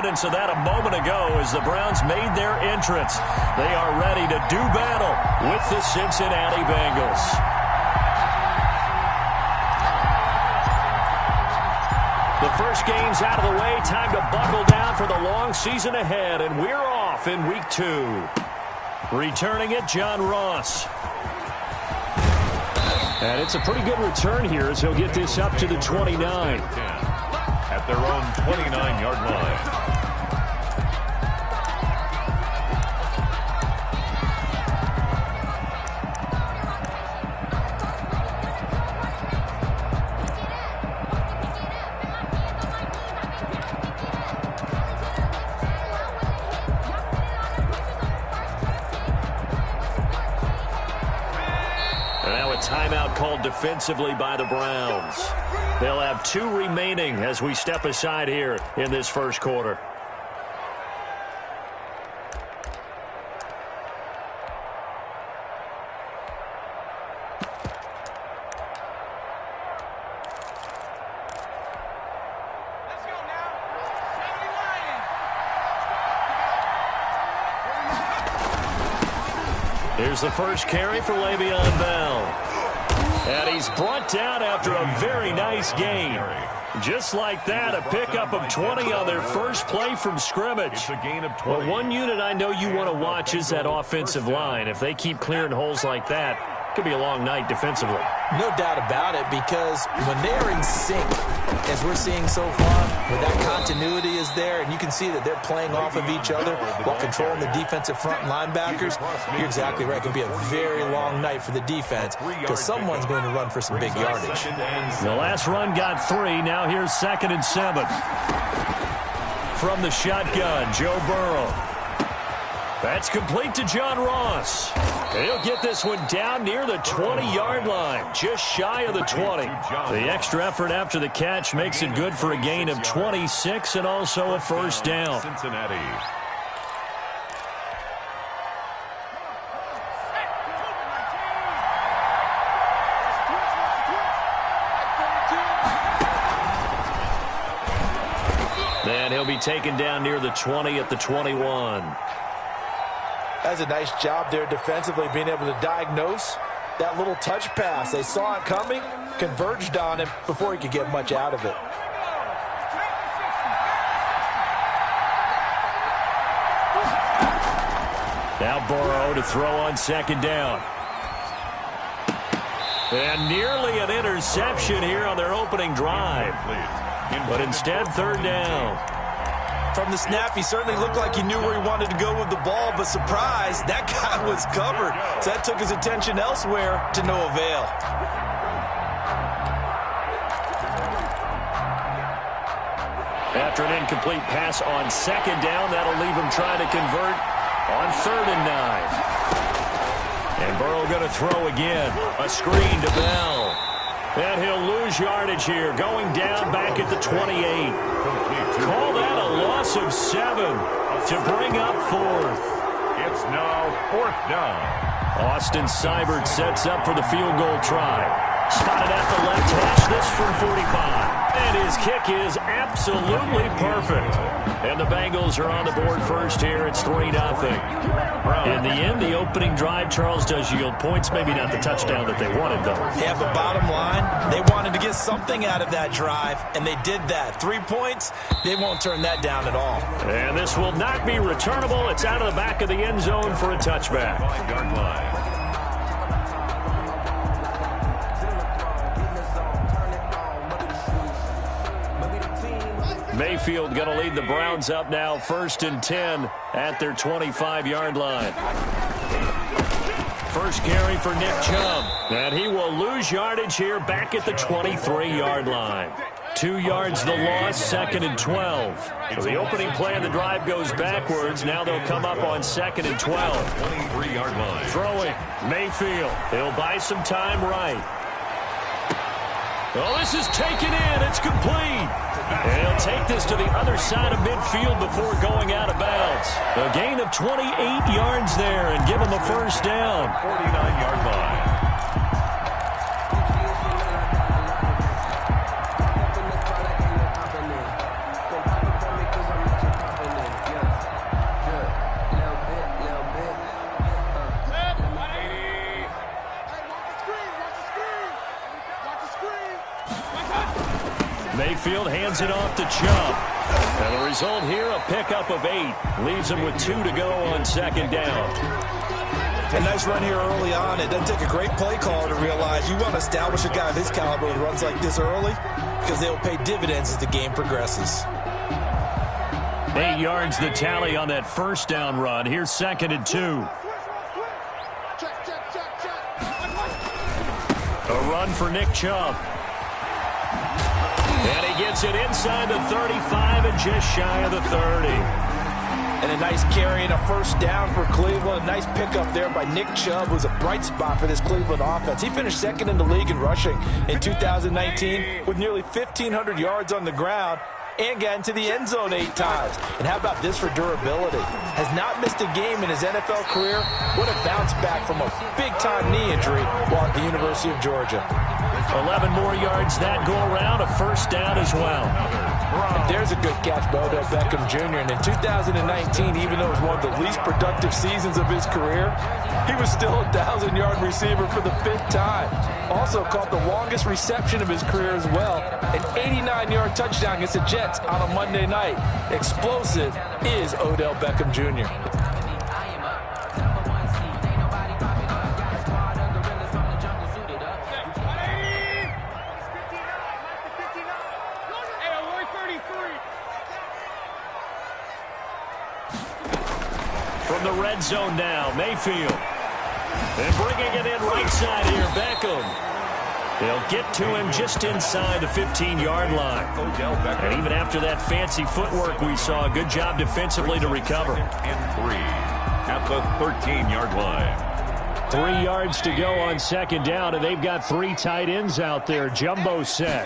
evidence of that a moment ago as the Browns made their entrance. They are ready to do battle with the Cincinnati Bengals. The first game's out of the way. Time to buckle down for the long season ahead, and we're off in Week 2. Returning it, John Ross. And it's a pretty good return here as he'll get this up to the 29. At their own 29-yard line. Timeout called defensively by the Browns. They'll have 2 remaining as we step aside here in this first quarter. Here's the first carry for Le'Veon Bell. And he's brought down after a very nice gain. Just like that, a pickup of 20 on their first play from scrimmage. Well, one unit I know you want to watch is that offensive line. If they keep clearing holes like that, it could be a long night defensively. No doubt about it, because when they're in sync, as we're seeing so far, where that continuity is there, and you can see that they're playing off of each other while controlling the defensive front linebackers, you're exactly right. It can be a very long night for the defense because someone's going to run for some big yardage. The last run got 3. Now here's 2nd and 7. From the shotgun, Joe Burrow. That's complete to John Ross. He'll get this one down near the 20-yard line, just shy of the 20. The extra effort after the catch makes it good for a gain of 26 and also a first down. Cincinnati. And he'll be taken down near the 20 at the 21. That's a nice job there defensively, being able to diagnose that little touch pass. They saw it coming, converged on him before he could get much out of it. Now Burrow to throw on 2nd down. And nearly an interception here on their opening drive. But instead, 3rd down. From the snap, he certainly looked like he knew where he wanted to go with the ball, but surprise, that guy was covered. So that took his attention elsewhere to no avail. After an incomplete pass on 2nd down, that'll leave him trying to convert on 3rd and 9. And Burrow going to throw again. A screen to Bell. And he'll lose yardage here, going down back at the 28. Call that a loss of 7 to bring up 4th. It's now 4th down. Austin Seibert sets up for the field goal try. Spotted at the left hash, this from 45. And his kick is absolutely perfect. And the Bengals are on the board first here. It's 3-0. In the end, the opening drive, Charles, does yield points. Maybe not the touchdown that they wanted, though. Yeah, but bottom line, they wanted to get something out of that drive, and they did that. 3 points, they won't turn that down at all. And this will not be returnable. It's out of the back of the end zone for a touchback. 5-yard line. Mayfield going to lead the Browns up now, 1st and 10 at their 25-yard line. First carry for Nick Chubb. And he will lose yardage here back at the 23-yard line. 2 yards the loss, 2nd and 12. So the opening play of the drive goes backwards. Now they'll come up on 2nd and 12. 23-yard line. Throwing, Mayfield. He'll buy some time right. Oh, this is taken in. It's complete. And he'll take this to the other side of midfield before going out of bounds. A gain of 28 yards there and give him a first down. 49-yard line. hands it off to Chubb. And the result here, a pickup of 8. Leaves him with 2 to go on second down. A nice run here early on. It doesn't take a great play caller to realize you want to establish a guy of his caliber with runs like this early because they will pay dividends as the game progresses. 8 yards the tally on that first down run. Here's 2nd and 2. A run for Nick Chubb. And he gets it inside the 35 and just shy of the 30. And a nice carry and a first down for Cleveland. A nice pickup there by Nick Chubb, who's a bright spot for this Cleveland offense. He finished 2nd in the league in rushing in 2019 with nearly 1,500 yards on the ground and got into the end zone 8 times. And how about this for durability? Has not missed a game in his NFL career. What a bounce back from a big-time knee injury while at the University of Georgia. 11 more yards that go around, a first down as well. And there's a good catch by Odell Beckham Jr. And in 2019, even though it was one of the least productive seasons of his career, he was still a 1,000-yard receiver for the 5th time. Also caught the longest reception of his career as well, an 89-yard touchdown against the Jets on a Monday night. Explosive is Odell Beckham Jr. From the red zone now, Mayfield. And bringing it in right side here, Beckham. They'll get to him just inside the 15-yard line. And even after that fancy footwork we saw, a good job defensively to recover. And 3 at the 13-yard line. 3 yards to go on second down, and they've got 3 tight ends out there. Jumbo set.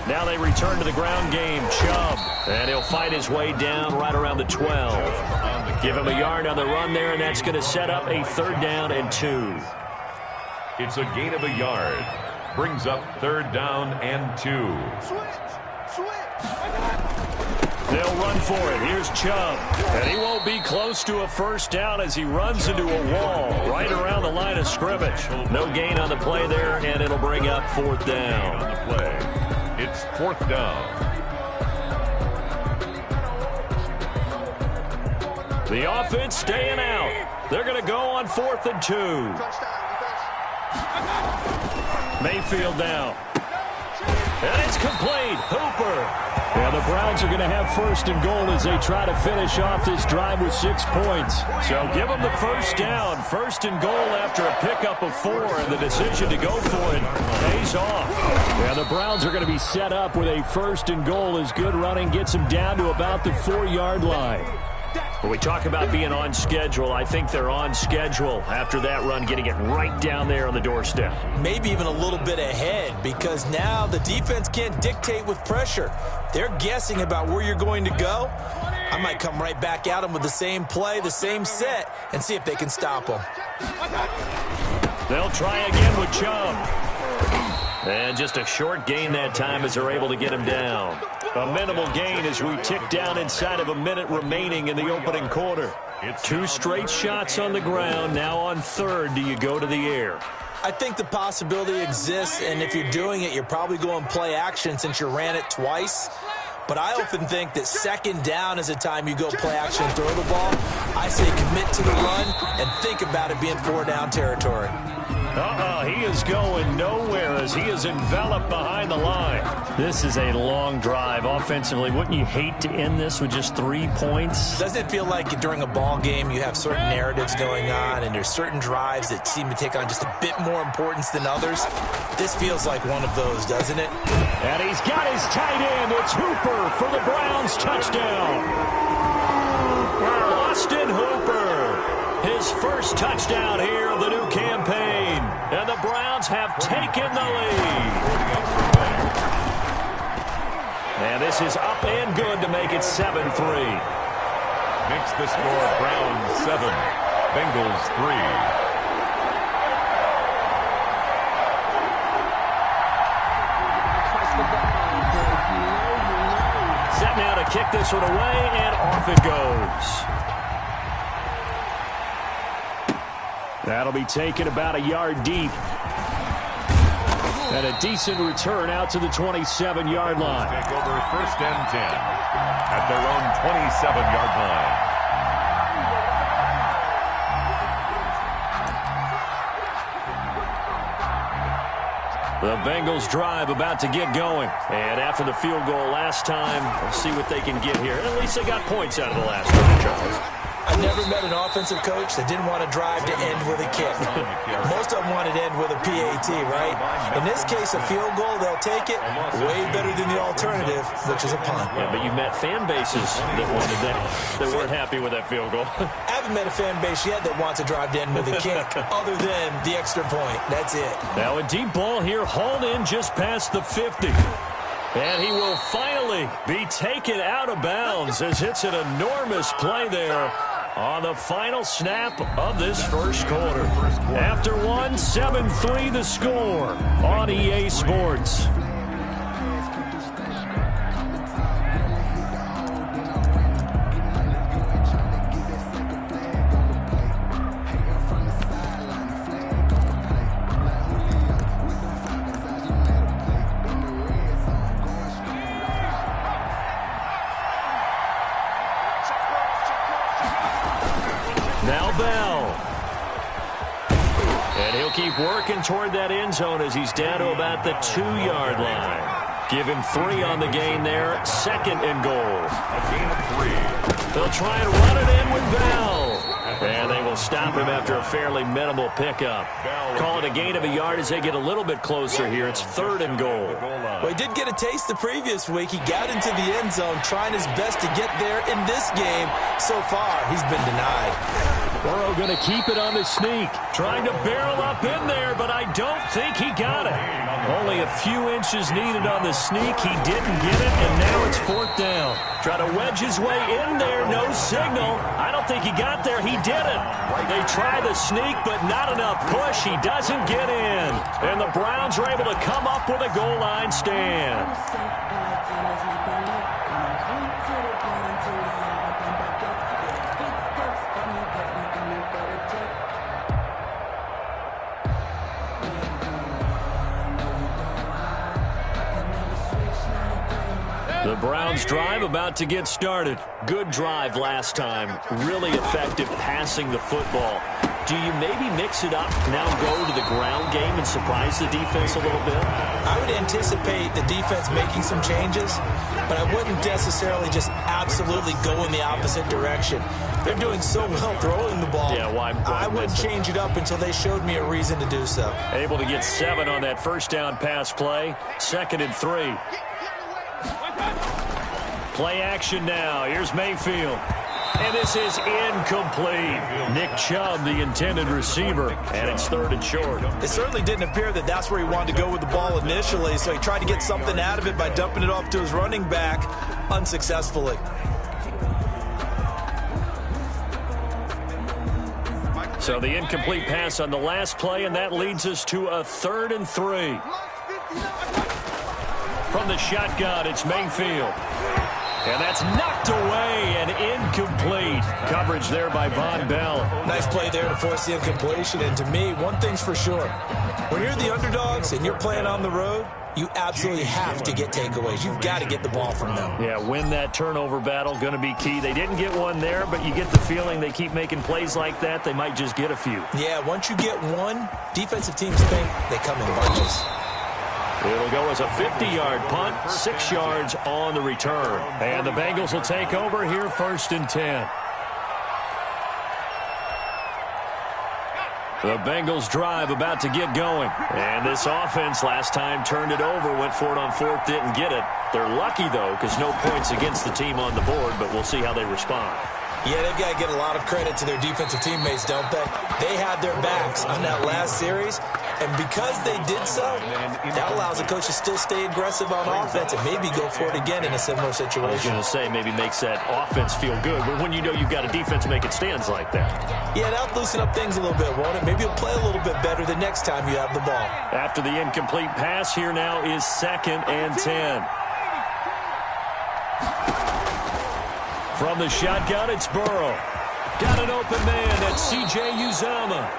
Now they return to the ground game. Chubb. And he'll fight his way down right around the 12. Give him a yard on the run there, and that's going to set up a 3rd down and 2. It's a gain of a yard. Brings up 3rd down and 2. They'll run for it. Here's Chubb. And he won't be close to a first down as he runs into a wall right around the line of scrimmage. No gain on the play there, and it'll bring up 4th down. On the play, it's 4th down. The offense staying out. They're going to go on 4th and 2. Mayfield now. And it's complete. Hooper. And the Browns are going to have 1st and goal as they try to finish off this drive with 6 points. So give them the first down. 1st and goal after a pickup of 4. And the decision to go for it pays off. And the Browns are going to be set up with a 1st and goal as good running gets them down to about the 4-yard line. When we talk about being on schedule, I think they're on schedule after that run, getting it right down there on the doorstep. Maybe even a little bit ahead, because now the defense can't dictate with pressure. They're guessing about where you're going to go. I might come right back at them with the same play, the same set, and see if they can stop them. They'll try again with Chubb. And just a short gain that time as they're able to get him down. A minimal gain as we tick down inside of a minute remaining in the opening quarter. 2 straight shots on the ground. Now on 3rd, do you go to the air? I think the possibility exists, and if you're doing it, you're probably going play action since you ran it twice. But I often think that 2nd down is the time you go play action and throw the ball. I say commit to the run and think about it being 4-down territory. He is going nowhere as he is enveloped behind the line. This is a long drive offensively. Wouldn't you hate to end this with just 3 points? Doesn't it feel like during a ball game you have certain narratives going on and there's certain drives that seem to take on just a bit more importance than others? This feels like one of those, doesn't it? And he's got his tight end. It's Hooper for the Browns touchdown. Austin Hooper, his first touchdown here of the new campaign. And the Browns have taken the lead. And this is up and good to make it 7-3. Makes the score Browns 7, Bengals 3. Set now to kick this one away, and off it goes. That'll be taken about a yard deep. And a decent return out to the 27-yard line. Take over 1st and 10 at their own 27-yard line. The Bengals drive about to get going. And after the field goal last time, we'll see what they can get here. At least they got points out of the last one, Charles. I never met an offensive coach that didn't want to drive to end with a kick. Most of them wanted to end with a PAT, right? In this case, a field goal, they'll take it. Way better than the alternative, which is a punt. Yeah, but you met fan bases that wanted that, that weren't happy with that field goal. I haven't met a fan base yet that wants to drive to end with a kick, other than the extra point. That's it. Now a deep ball here, hauled in just past the 50. And he will finally be taken out of bounds as it's an enormous play there on the final snap of this first quarter. After one, 7-3 the score on EA Sports. Keep working toward that end zone as he's down to about the 2-yard line. Give him 3 on the gain there. 2nd and goal. A gain of 3. They'll try and run it in with Bell. And they will stop him after a fairly minimal pickup. Call it a gain of a yard as they get a little bit closer here. It's 3rd and goal. Well, he did get a taste the previous week. He got into the end zone trying his best to get there in this game. So far, he's been denied. Burrow going to keep it on the sneak. Trying to barrel up in there, but I don't think he got it. Only a few inches needed on the sneak. He didn't get it, and now it's 4th down. Try to wedge his way in there. No signal. I don't think he got there. He didn't. They try the sneak, but not enough push. He doesn't get in. And the Browns are able to come up with a goal line stand. The Browns drive about to get started. Good drive last time. Really effective passing the football. Do you maybe mix it up, now go to the ground game and surprise the defense a little bit? I would anticipate the defense making some changes, but I wouldn't necessarily just absolutely go in the opposite direction. They're doing so well throwing the ball. Yeah, why I wouldn't change it up until they showed me a reason to do so. Able to get 7 on that first down pass play. 2nd and 3. Play action now. Here's Mayfield. And this is incomplete. Nick Chubb, the intended receiver, and it's 3rd and short. It certainly didn't appear that that's where he wanted to go with the ball initially, so he tried to get something out of it by dumping it off to his running back unsuccessfully. So the incomplete pass on the last play, and that leads us to a 3rd and 3. From the shotgun, it's Mayfield. And that's knocked away and incomplete. Coverage there by Von Bell. Nice play there to force the incompletion. And to me, one thing's for sure. When you're the underdogs and you're playing on the road, you absolutely have to get takeaways. You've got to get the ball from them. Yeah, win that turnover battle, going to be key. They didn't get one there, but you get the feeling they keep making plays like that, they might just get a few. Yeah, once you get one, defensive teams think they come in bunches. It'll go as a 50-yard punt, 6 yards on the return. And the Bengals will take over here, 1st and 10. The Bengals drive about to get going. And this offense last time turned it over, went for it on 4th, didn't get it. They're lucky, though, because no points against the team on the board, but we'll see how they respond. Yeah, they've got to get a lot of credit to their defensive teammates, don't they? They had their backs on that last series, and because they did so, that allows the coach to still stay aggressive on offense and maybe go for it again in a similar situation. I was going to say maybe makes that offense feel good, but when you know you've got a defense making stands like that. Yeah, that'll loosen up things a little bit, won't it? Maybe you'll play a little bit better the next time you have the ball. After the incomplete pass, here now is 2nd and 10. From the shotgun, it's Burrow. Got an open man. That's C.J. Uzomah.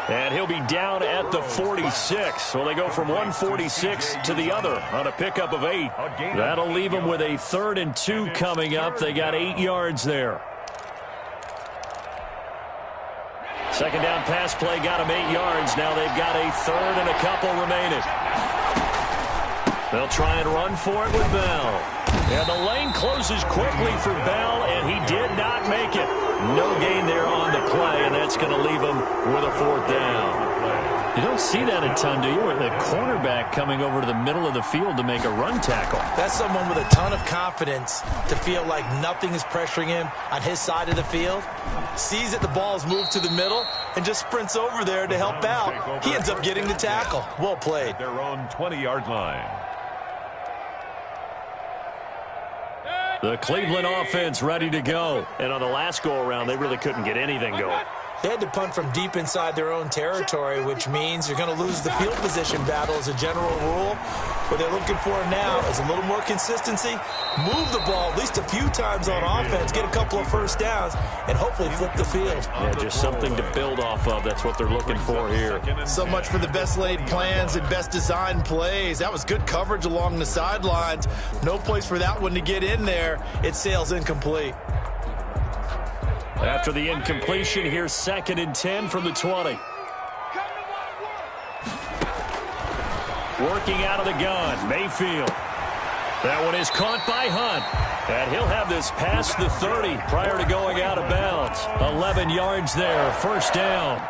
And he'll be down at the 46. So they go from 146 to the other on a pickup of 8. That'll leave them with a 3rd and 2 coming up. They got 8 yards there. Second down pass play got them 8 yards. Now they've got a 3rd and a couple remaining. They'll try and run for it with Bell. And the lane closes quickly for Bell, and he did not make it. No gain there on the play, and that's going to leave him with a 4th down. You don't see that a ton, do you? With a cornerback coming over to the middle of the field to make a run tackle. That's someone with a ton of confidence to feel like nothing is pressuring him on his side of the field. Sees that the ball is moved to the middle and just sprints over there to help out. He ends up getting the tackle. Well played. Their own 20-yard line. The Cleveland offense ready to go. And on the last go-around, they really couldn't get anything going. They had to punt from deep inside their own territory, which means you're going to lose the field position battle as a general rule. What they're looking for now is a little more consistency, move the ball at least a few times on offense, get a couple of first downs, and hopefully flip the field. Yeah, just something to build off of. That's what they're looking for here. So much for the best laid plans and best designed plays. That was good coverage along the sidelines. No place for that one to get in there. It sails incomplete. After the incompletion, here's 2nd and 10 from the 20. Working out of the gun, Mayfield. That one is caught by Hunt. And he'll have this past the 30 prior to going out of bounds. 11 yards there, 1st down.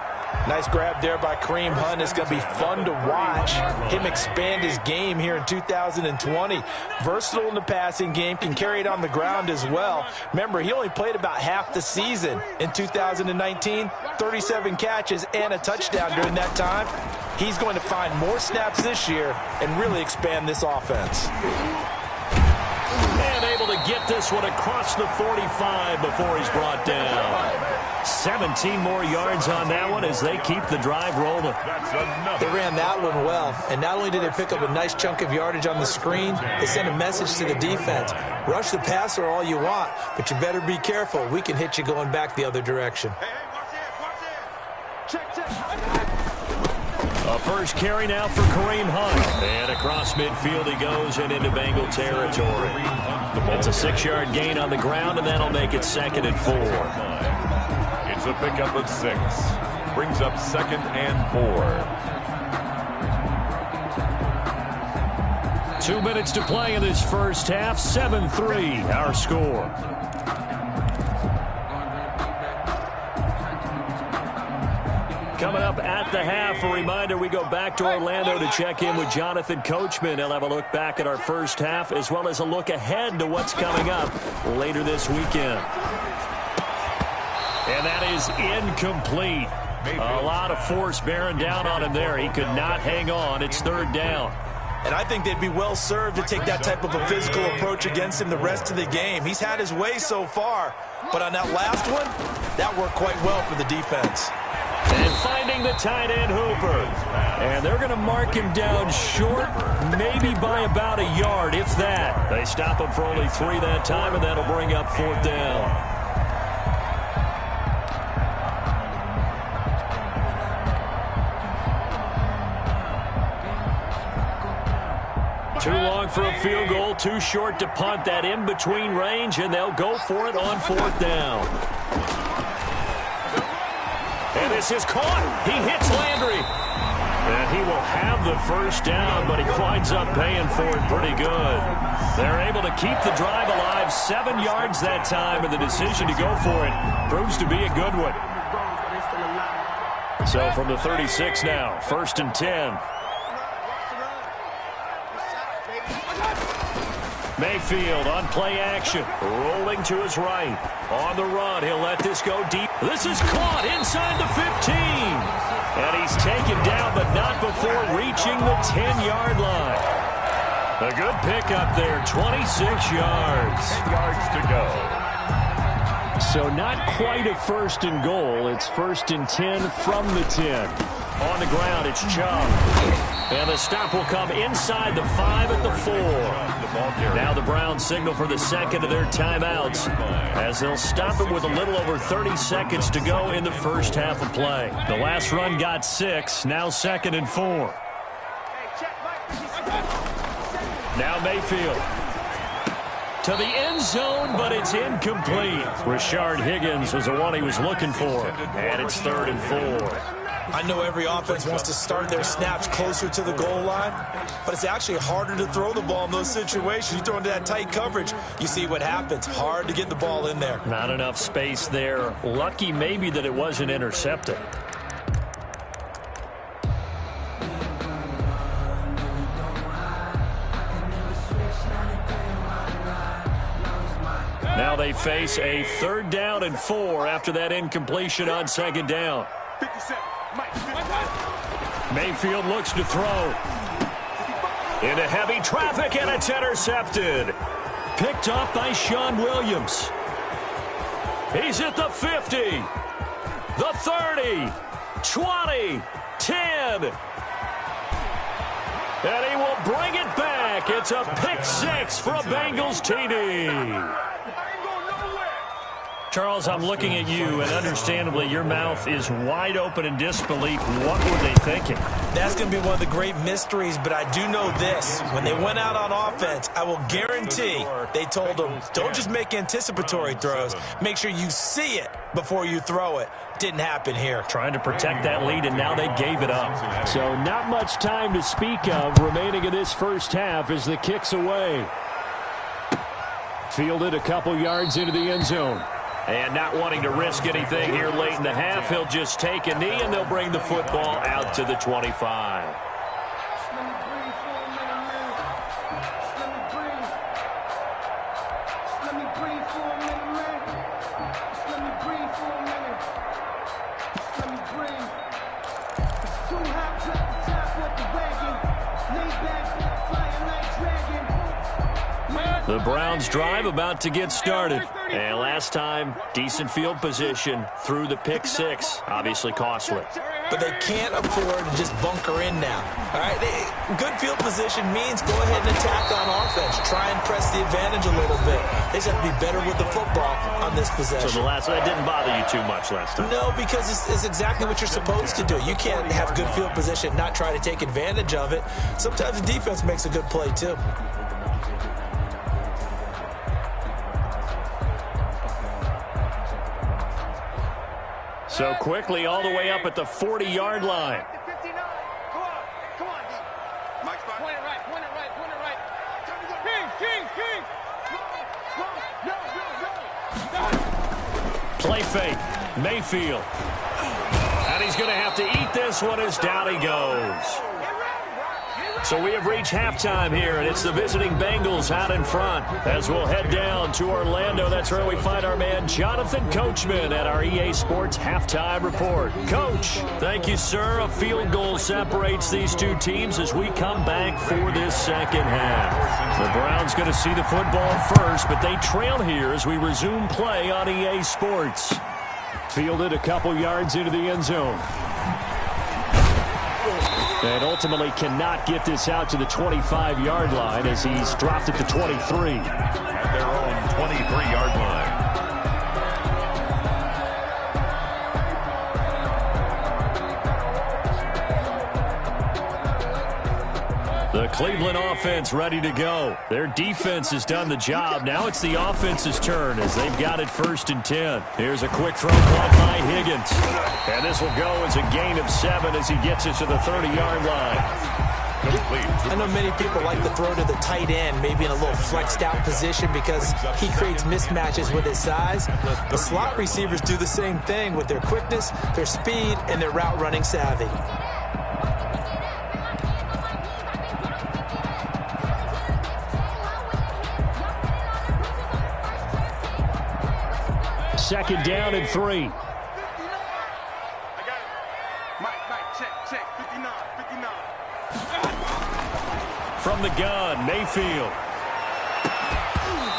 Nice grab there by Kareem Hunt. It's going to be fun to watch him expand his game here in 2020. Versatile in the passing game, can carry it on the ground as well. Remember, he only played about half the season in 2019, 37 catches and a touchdown during that time. He's going to find more snaps this year and really expand this offense. And able to get this one across the 45 before he's brought down. 17 more yards on that one as they keep the drive rolling. They ran that one well, and not only did they pick up a nice chunk of yardage on the screen, they sent a message to the defense. Rush the passer all you want, but you better be careful. We can hit you going back the other direction. A first carry now for Kareem Hunt. And across midfield he goes and into Bengal territory. It's a 6-yard gain on the ground, and that'll make it 2nd and 4. It's a pickup of 6. Brings up 2nd and 4. 2 minutes to play in this first half. 7-3 our score. Coming up at the half, a reminder, we go back to Orlando to check in with Jonathan Coachman. He'll have a look back at our first half as well as a look ahead to what's coming up later this weekend. And that is incomplete. A lot of force bearing down on him there. He could not hang on. It's 3rd down. And I think they'd be well served to take that type of a physical approach against him the rest of the game. He's had his way so far, but on that last one, that worked quite well for the defense. And finding the tight end, Hooper. And they're going to mark him down short, maybe by about a yard, if that. They stop him for only 3 that time, and that'll bring up 4th down. Too long for a field goal, too short to punt. That in-between range, and they'll go for it on 4th down. And this is caught. He hits Landry. And he will have the first down, but he winds up paying for it pretty good. They're able to keep the drive alive. 7 yards that time, and the decision to go for it proves to be a good one. So from the 36 now, 1st and 10. Mayfield on play action, rolling to his right. On the run, he'll let this go deep. This is caught inside the 15. And he's taken down, but not before reaching the 10-yard line. A good pickup there, 26 yards. 10 yards to go. So not quite a 1st and goal. It's 1st and 10 from the 10. On the ground, it's Chubb. And the stop will come inside the 5 at the 4. Now the Browns signal for the second of their timeouts as they'll stop it with a little over 30 seconds to go in the first half of play. The last run got 6, now 2nd and 4. Now Mayfield. To the end zone, but it's incomplete. Rashard Higgins was the one he was looking for. And it's 3rd and 4. I know every offense wants to start their snaps closer to the goal line, but it's actually harder to throw the ball in those situations. You throw into that tight coverage, you see what happens. Hard to get the ball in there. Not enough space there. Lucky maybe that it wasn't intercepted. Now they face a 3rd down and 4 after that incompletion on 2nd down. Mayfield looks to throw. Into heavy traffic, and it's intercepted. Picked up by Sean Williams. He's at the 50, the 30, 20, 10. And he will bring it back. It's a pick 6 for a Bengals TD. Charles, I'm looking at you, and understandably, your mouth is wide open in disbelief. What were they thinking? That's going to be one of the great mysteries, but I do know this. When they went out on offense, I will guarantee they told them, don't just make anticipatory throws. Make sure you see it before you throw it. Didn't happen here. Trying to protect that lead, and now they gave it up. So not much time to speak of remaining in this first half as the kick's away. Fielded a couple yards into the end zone. And not wanting to risk anything here late in the half, he'll just take a knee, and they'll bring the football out to the 25. The Browns drive about to get started. And last time, decent field position through the pick 6. Obviously costly. But they can't afford to just bunker in now. All right, good field position means go ahead and attack on offense. Try and press the advantage a little bit. They just have to be better with the football on this possession. So that didn't bother you too much last time? No, because it's exactly what you're supposed to do. You can't have good field position, not try to take advantage of it. Sometimes the defense makes a good play, too. So quickly all the way up at the 40-yard line. Play fake. Mayfield. And he's going to have to eat this one as down he goes. So we have reached halftime here, and it's the visiting Bengals out in front. As we'll head down to Orlando, that's where we find our man Jonathan Coachman at our EA Sports Halftime Report. Coach, thank you, sir. A field goal separates these two teams as we come back for this second half. The Browns going to see the football first, but they trail here as we resume play on EA Sports. Fielded a couple yards into the end zone. And ultimately cannot get this out to the 25-yard line as he's dropped at the 23. At their own 23-yard line. The Cleveland offense ready to go. Their defense has done the job. Now it's the offense's turn as they've got it 1st and 10. Here's a quick throw caught by Higgins. And this will go as a gain of 7 as he gets it to the 30-yard line. I know many people like to throw to the tight end, maybe in a little flexed out position because he creates mismatches with his size. The slot receivers do the same thing with their quickness, their speed, and their route running savvy. Second down and 3. From the gun, Mayfield.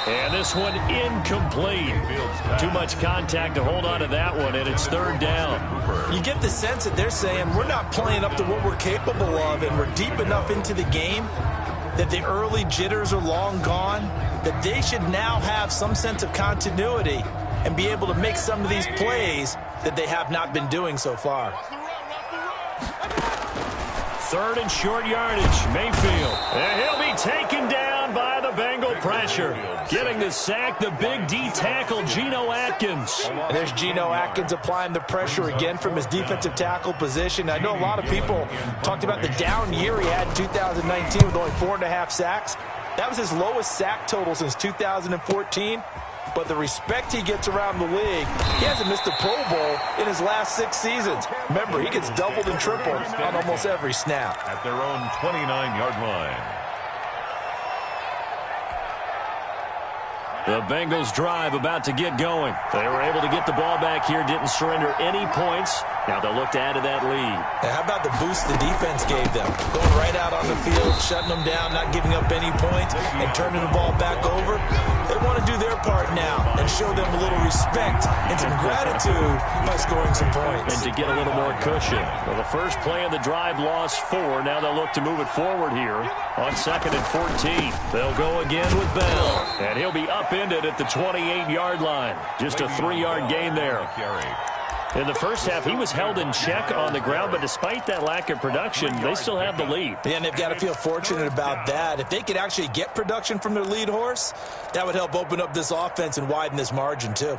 And this one incomplete. Too much contact to hold on to that one, and it's third down. You get the sense that they're saying we're not playing up to what we're capable of, and we're deep enough into the game that the early jitters are long gone, that they should now have some sense of continuity and be able to make some of these plays that they have not been doing so far. Third and short yardage, Mayfield. And he'll be taken down by the Bengal pressure. Getting the sack, the big D tackle, Geno Atkins. And there's Geno Atkins applying the pressure again from his defensive tackle position. I know a lot of people talked about the down year he had in 2019 with only 4.5 sacks. That was his lowest sack total since 2014. But the respect he gets around the league, he hasn't missed a Pro Bowl in his last 6 seasons. Remember, he gets doubled and tripled on almost every snap. At their own 29-yard line. The Bengals drive about to get going. They were able to get the ball back here, didn't surrender any points. Now they'll look to add to that lead. Now, how about the boost the defense gave them? Going right out on the field, shutting them down, not giving up any points, and turning the ball back over. They want to do their part now and show them a little respect and some gratitude by scoring some points. And to get a little more cushion. Well, the first play of the drive lost 4. Now they'll look to move it forward here on 2nd and 14. They'll go again with Bell. And he'll be upended at the 28-yard line. Just a 3-yard gain there. In the first half, he was held in check on the ground, but despite that lack of production, they still have the lead. And they've got to feel fortunate about that. If they could actually get production from their lead horse, that would help open up this offense and widen this margin too.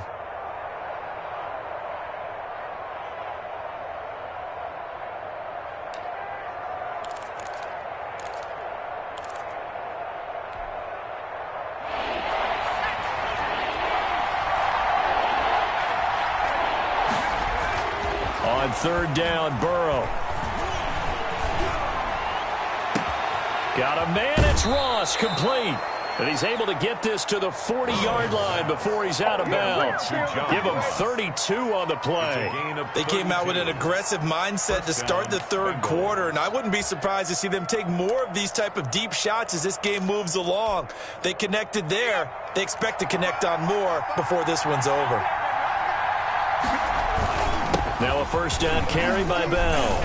On third down, Burrow. Got a man, it's Ross, complete. And he's able to get this to the 40-yard line before he's out of bounds. Give him 32 on the play. They came out with an aggressive mindset to start the third quarter, and I wouldn't be surprised to see them take more of these type of deep shots as this game moves along. They connected there. They expect to connect on more before this one's over. Now a first down carry by Bell.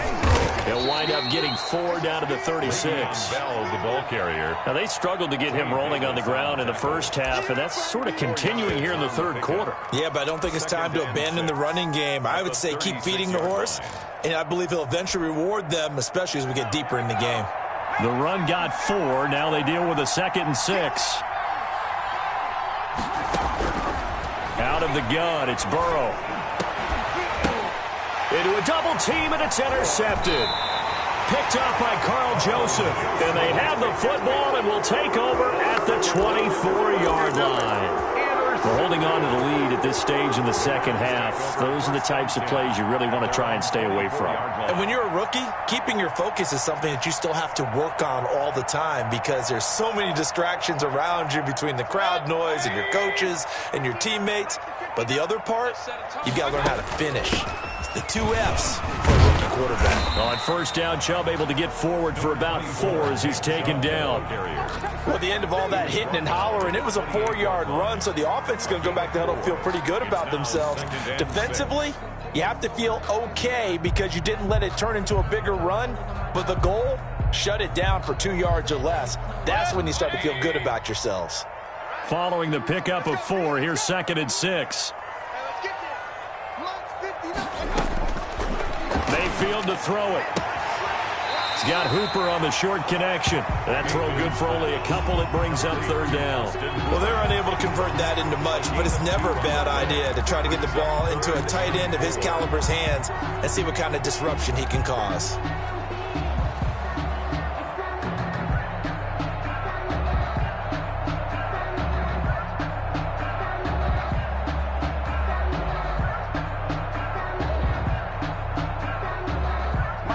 He'll wind up getting 4 down to the 36. Bell, the ball carrier. Now they struggled to get him rolling on the ground in the first half, and that's sort of continuing here in the third quarter. Yeah, but I don't think it's time to abandon the running game. I would say keep feeding the horse, and I believe he'll eventually reward them, especially as we get deeper in the game. The run got 4. Now they deal with a 2nd and 6. Out of the gun, it's Burrow. Into a double team, and it's intercepted. Picked up by Carl Joseph. And they have the football and will take over at the 24-yard line. We're holding on to the lead at this stage in the second half. Those are the types of plays you really want to try and stay away from. And when you're a rookie, keeping your focus is something that you still have to work on all the time because there's so many distractions around you between the crowd noise and your coaches and your teammates. But the other part, you've got to learn how to finish. It's the 2 F's for a rookie quarterback. On first down, Chubb able to get forward for about 4 as he's taken down. Well, at the end of all that hitting and hollering, it was a 4-yard run, so the offense is going to go back to huddle and feel pretty good about themselves. Defensively, you have to feel okay because you didn't let it turn into a bigger run, but the goal, shut it down for 2 yards or less. That's when you start to feel good about yourselves. Following the pickup of 4, here's 2nd and 6. Mayfield to throw it. He's got Hooper on the short connection. That throw good for only a couple. It brings up third down. Well, they're unable to convert that into much, but it's never a bad idea to try to get the ball into a tight end of his caliber's hands and see what kind of disruption he can cause.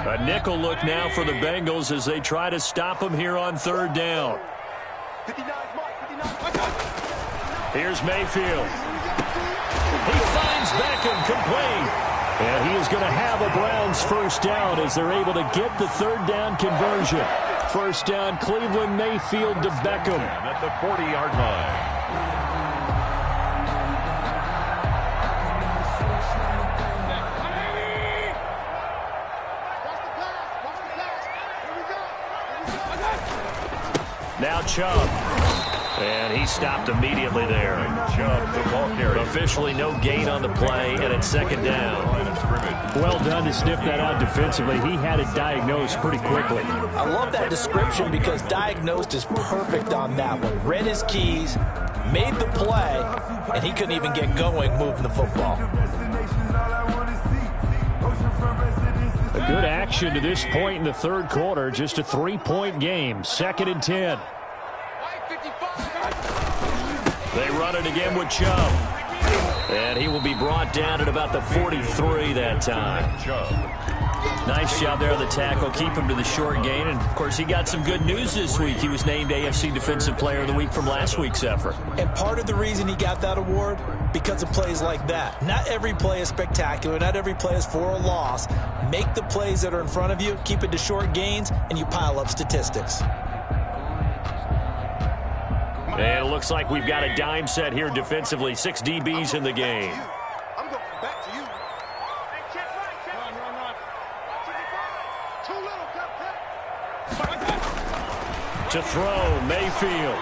A nickel look now for the Bengals as they try to stop him here on third down. Here's Mayfield. He finds Beckham complete. And he is going to have a Browns first down as they're able to get the third down conversion. First down, Cleveland, Mayfield to Beckham. At the 40-yard line. Now Chubb. And he stopped immediately there. Chubb, the ball carrier. Officially no gain on the play, and it's second down. Well done to sniff that out defensively. He had it diagnosed pretty quickly. I love that description because diagnosed is perfect on that one. Read his keys, made the play, and he couldn't even get going moving the football. A good action to this point in the third quarter. Just a 3-point game. 2nd and 10. They run it again with Chubb. And he will be brought down at about the 43 that time. Nice job there on the tackle. Keep him to the short gain. And, of course, he got some good news this week. He was named AFC Defensive Player of the Week from last week's effort. And part of the reason he got that award, because of plays like that. Not every play is spectacular. Not every play is for a loss. Make the plays that are in front of you, keep it to short gains, and you pile up statistics. And it looks like we've got a dime set here defensively. 6 DBs in the game. I'm going back to you. To throw, Mayfield.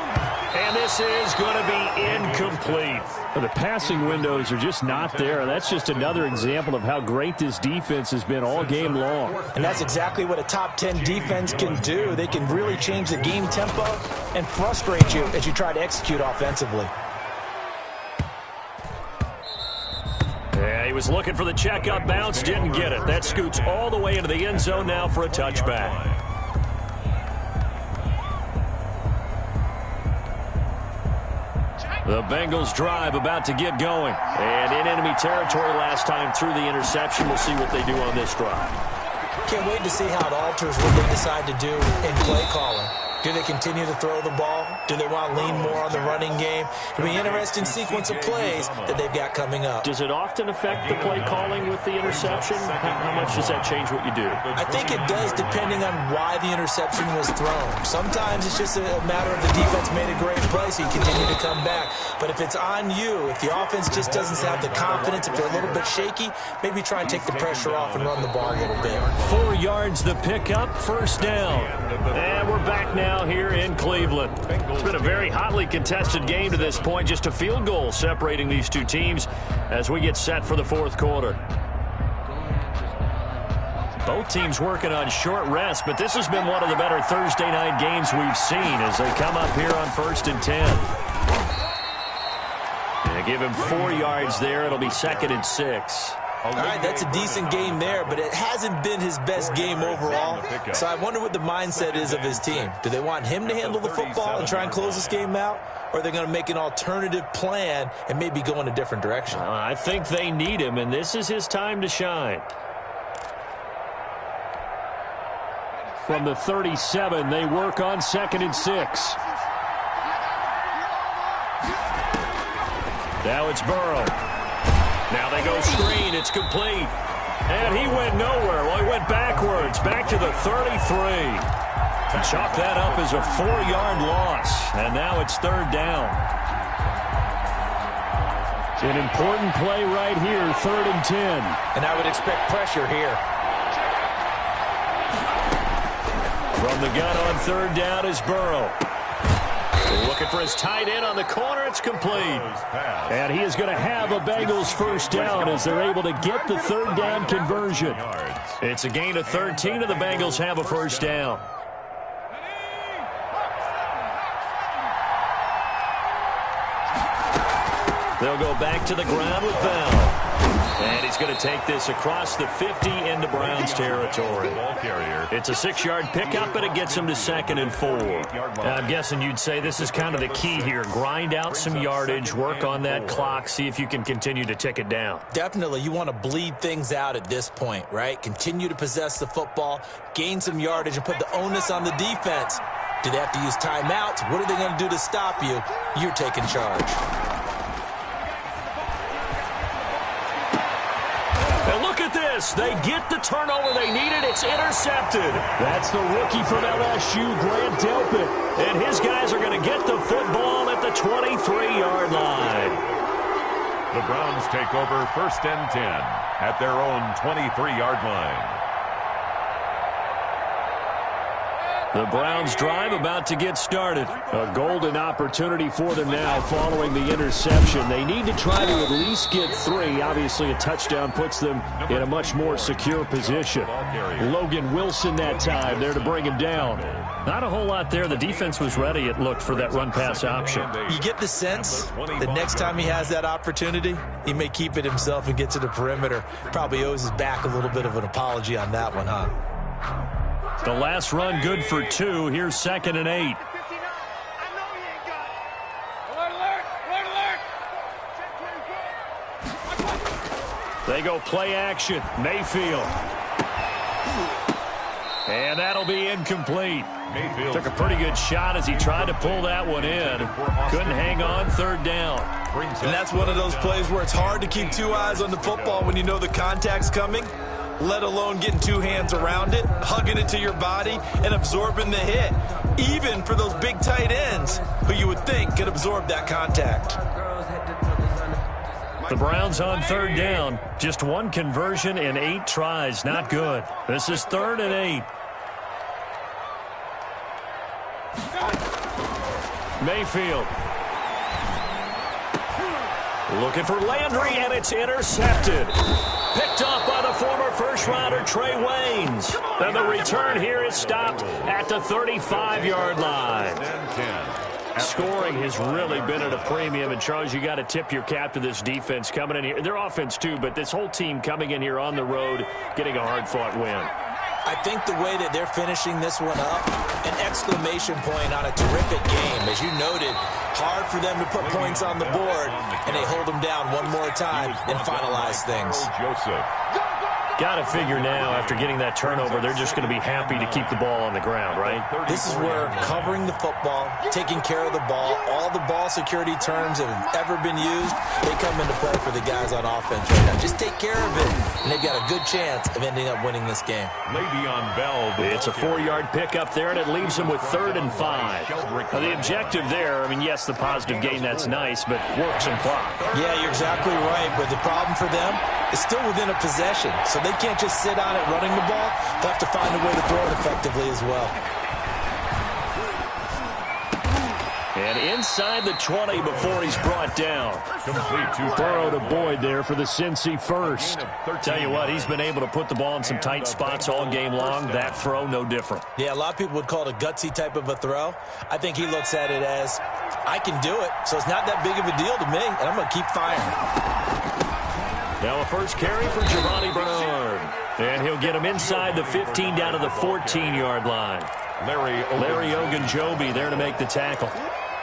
And this is going to be incomplete. The passing windows are just not there. That's just another example of how great this defense has been all game long. And that's exactly what a top 10 defense can do. They can really change the game tempo and frustrate you as you try to execute offensively. Yeah, he was looking for the checkup bounce, didn't get it. That scoots all the way into the end zone now for a touchback. The Bengals drive about to get going. And in enemy territory last time through the interception. We'll see what they do on this drive. Can't wait to see how it alters what they decide to do in play calling. Do they continue to throw the ball? Do they want to lean more on the running game? It'll be an interesting sequence of plays that they've got coming up. Does it often affect the play calling with the interception? How much does that change what you do? I think it does depending on why the interception was thrown. Sometimes it's just a matter of the defense made a great play, so you continue to come back. But if it's on you, if the offense just doesn't have the confidence, if they're a little bit shaky, maybe try and take the pressure off and run the ball a little bit. 4 yards the pickup, first down. And we're back now here in Cleveland. It's been a very hotly contested game to this point. Just a field goal separating these two teams as we get set for the fourth quarter. Both teams working on short rest, but this has been one of the better Thursday night games we've seen as they come up here on 1st and 10. And give him 4 yards there. It'll be 2nd and 6. All right, that's a decent game there, but it hasn't been his best game overall. So I wonder what the mindset is of his team. Do they want him to handle the football and try and close this game out? Or are they going to make an alternative plan and maybe go in a different direction? I think they need him, and this is his time to shine. From the 37, they work on 2nd and 6. Now it's Burrow. Now they go screen. It's complete. And he went nowhere. Well, he went backwards. Back to the 33. Chalk that up as a 4-yard loss. And now it's 3rd down. An important play right here, 3rd and 10. And I would expect pressure here. From the gun on 3rd down is Burrow. Looking for his tight end on the corner. It's complete. And he is going to have a Bengals first down as they're able to get the 3rd down conversion. It's a gain of 13, and the Bengals have a first down. They'll go back to the ground with Bell. And he's going to take this across the 50 into Browns territory. It's a 6-yard pickup, but it gets him to 2nd and 4. I'm guessing you'd say this is kind of the key here. Grind out some yardage, work on that clock, see if you can continue to tick it down. Definitely, you want to bleed things out at this point, right? Continue to possess the football, gain some yardage, and put the onus on the defense. Do they have to use timeouts? What are they going to do to stop you? You're taking charge. And look at this. They get the turnover they needed. It's intercepted. That's the rookie from LSU, Grant Delpit. And his guys are going to get the football at the 23-yard line. The Browns take over 1st and 10 at their own 23-yard line. The Browns drive about to get started. A golden opportunity for them now following the interception. They need to try to at least get 3. Obviously, a touchdown puts them in a much more secure position. Logan Wilson that time there to bring him down. Not a whole lot there. The defense was ready, it looked, for that run-pass option. You get the sense that next time he has that opportunity, he may keep it himself and get to the perimeter. Probably owes his back a little bit of an apology on that one, huh? The last run good for 2. Here's 2nd and 8. They go play action. Mayfield. And that'll be incomplete. Mayfield took a pretty good shot as he tried to pull that one in. Couldn't hang on. 3rd down. And that's one of those plays where it's hard to keep 2 eyes on the football when you know the contact's coming, let alone getting 2 hands around it, hugging it to your body, and absorbing the hit. Even for those big tight ends who you would think could absorb that contact. The Browns on 3rd down. Just 1 conversion in 8 tries. Not good. This is 3rd and 8. Mayfield. Looking for Landry, and it's intercepted. Picked off by the former first-rounder Trey Waynes. And the return here is stopped at the 35-yard line. Scoring has really been at a premium, and Charles, you got to tip your cap to this defense coming in here. Their offense too, but this whole team coming in here on the road, getting a hard-fought win. I think the way that they're finishing this one up, an exclamation point on a terrific game. As you noted, hard for them to put points on the board, and they hold them down one more time and finalize things. Got to figure now, after getting that turnover, they're just going to be happy to keep the ball on the ground, right? This is where covering the football, taking care of the ball, all the ball security terms that have ever been used, they come into play for the guys on offense right now. Just take care of it, and they've got a good chance of ending up winning this game. Le'Veon Bell. It's a 4-yard pickup there, and it leaves them with 3rd and 5. Now, the objective there, I mean, yes, the positive gain, that's nice, but work some clock. Yeah, you're exactly right, but the problem for them is still within a possession, so they can't just sit on it running the ball. They'll have to find a way to throw it effectively as well. And inside the 20 before he's brought down. Throw to Boyd there for the Cincy first. Tell you what, he's been able to put the ball in some tight spots all game long. That throw, no different. Yeah, a lot of people would call it a gutsy type of a throw. I think he looks at it as, I can do it, so it's not that big of a deal to me, and I'm going to keep firing. Now a first carry for Giovanni Bernard. And he'll get him inside the 15 down to the 14-yard line. Larry Ogunjobi there to make the tackle.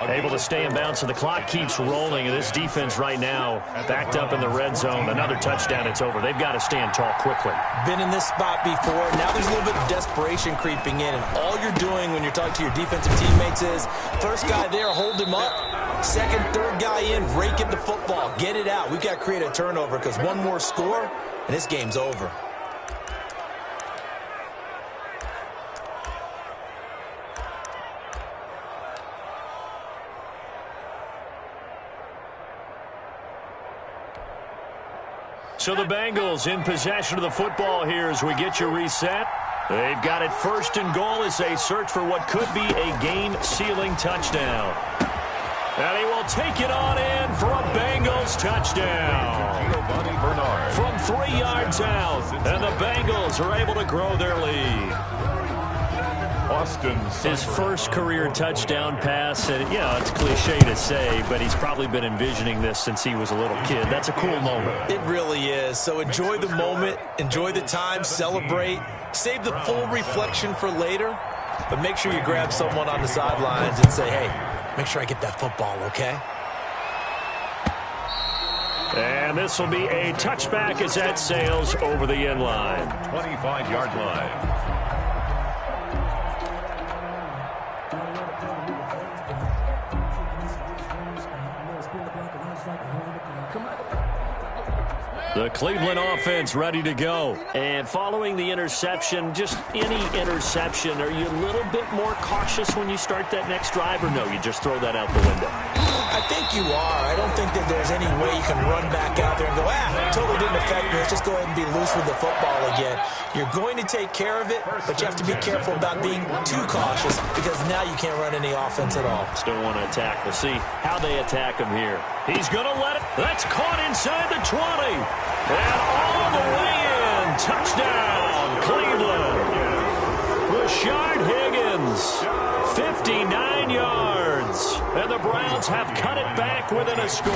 Able to stay in bounds, so the clock keeps rolling. And this defense right now backed up in the red zone. Another touchdown, it's over. They've got to stand tall quickly. Been in this spot before. Now there's a little bit of desperation creeping in. And all you're doing when you're talking to your defensive teammates is, first guy there, hold him up. Second, third guy in, rake at the football. Get it out. We've got to create a turnover because one more score, and this game's over. So the Bengals in possession of the football here as we get you reset. They've got it 1st and goal as they search for what could be a game-sealing touchdown. And he will take it on in for a Bengals touchdown. From 3 yards out, and the Bengals are able to grow their lead. His first career touchdown pass, and it's cliche to say, but he's probably been envisioning this since he was a little kid. That's a cool moment. It really is. So enjoy the moment, enjoy the time, celebrate, save the full reflection for later, but make sure you grab someone on the sidelines and say, hey, make sure I get that football, okay? And this will be a touchback as that sails over the end line. 25-yard line. The Cleveland offense ready to go. And following the interception, just any interception, are you a little bit more cautious when you start that next drive, or no, you just throw that out the window? I think you are. I don't think that there's any way you can run back out there and go, totally didn't affect me. Let's just go ahead and be loose with the football again. You're going to take care of it, but you have to be careful about being too cautious because now you can't run any offense at all. Still want to attack. We'll see how they attack him here. He's going to let it. That's caught inside the 20. And all the way in. Touchdown, Cleveland. Rashard Higgins, 59 yards. And the Browns have cut it back within a score.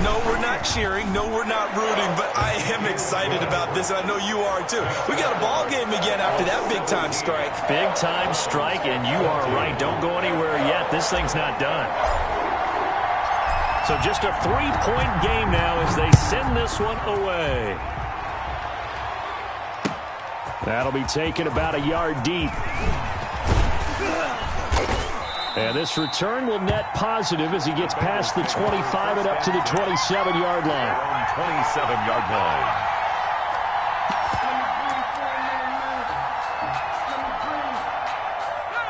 No, we're not cheering. No, we're not rooting. But I am excited about this, and I know you are too. We got a ball game again after that big-time strike. Big-time strike, and you are right. Don't go anywhere yet. This thing's not done. So just a 3-point game now as they send this one away. That'll be taken about a yard deep. And this return will net positive as he gets past the 25 and up to the 27-yard line. 27-yard line.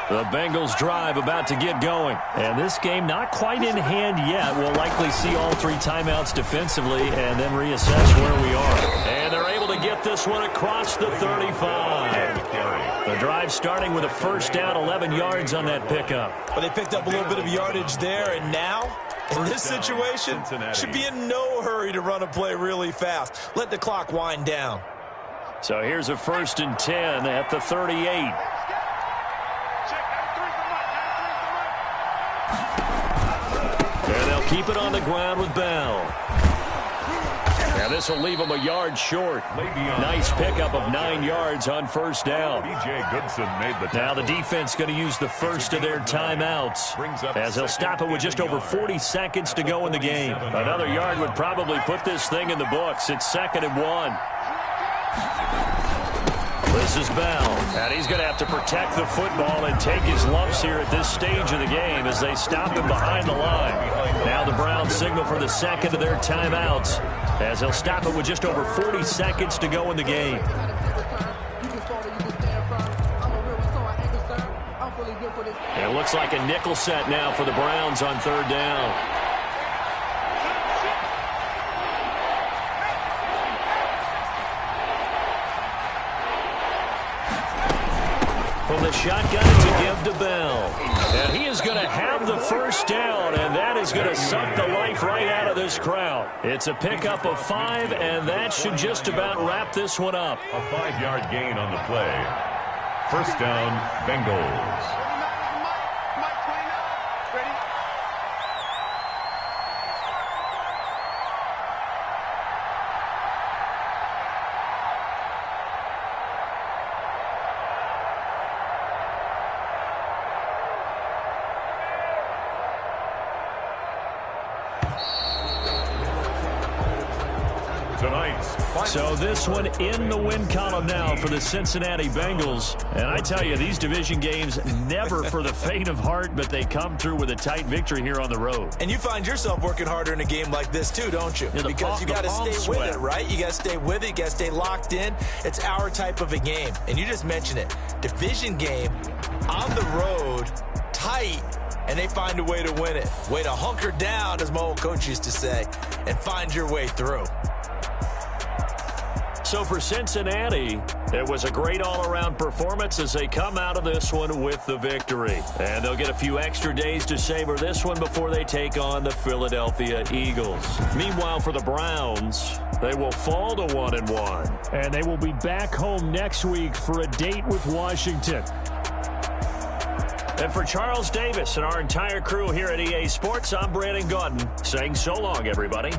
The Bengals drive about to get going. And this game not quite in hand yet. We'll likely see all 3 timeouts defensively and then reassess where we are. And they're able to get this one across the 35. The drive starting with a first down, 11 yards on that pickup. Well, they picked up a little bit of yardage there, and now, in this situation, should be in no hurry to run a play really fast. Let the clock wind down. So here's a 1st and 10 at the 38. And they'll keep it on the ground with Bell. And this will leave them a yard short. Nice pickup of 9 yards on first down. Now the defense going to use the first of their timeouts as they'll stop it with just over 40 seconds to go in the game. Another yard would probably put this thing in the books. It's 2nd and 1. This is Bell, and he's going to have to protect the football and take his lumps here at this stage of the game as they stop him behind the line. Now the Browns signal for the second of their timeouts as they'll stop it with just over 40 seconds to go in the game. And it looks like a nickel set now for the Browns on 3rd down. From the shotgun to give to Bell. And he is going to have the first down, and that is going to suck the life right out of this crowd. It's a pickup of 5, and that should just about wrap this one up. A 5-yard gain on the play. First down, Bengals. So this one in the win column now for the Cincinnati Bengals. And I tell you, these division games never for the faint of heart, but they come through with a tight victory here on the road. And you find yourself working harder in a game like this too, don't you? Yeah, because you got to stay with it, right? You got to stay with it. You got to stay locked in. It's our type of a game. And you just mentioned it. Division game on the road, tight, and they find a way to win it. Way to hunker down, as my old coach used to say, and find your way through. So for Cincinnati, it was a great all-around performance as they come out of this one with the victory. And they'll get a few extra days to savor this one before they take on the Philadelphia Eagles. Meanwhile, for the Browns, they will fall to 1-1. And they will be back home next week for a date with Washington. And for Charles Davis and our entire crew here at EA Sports, I'm Brandon Gaudin saying so long, everybody.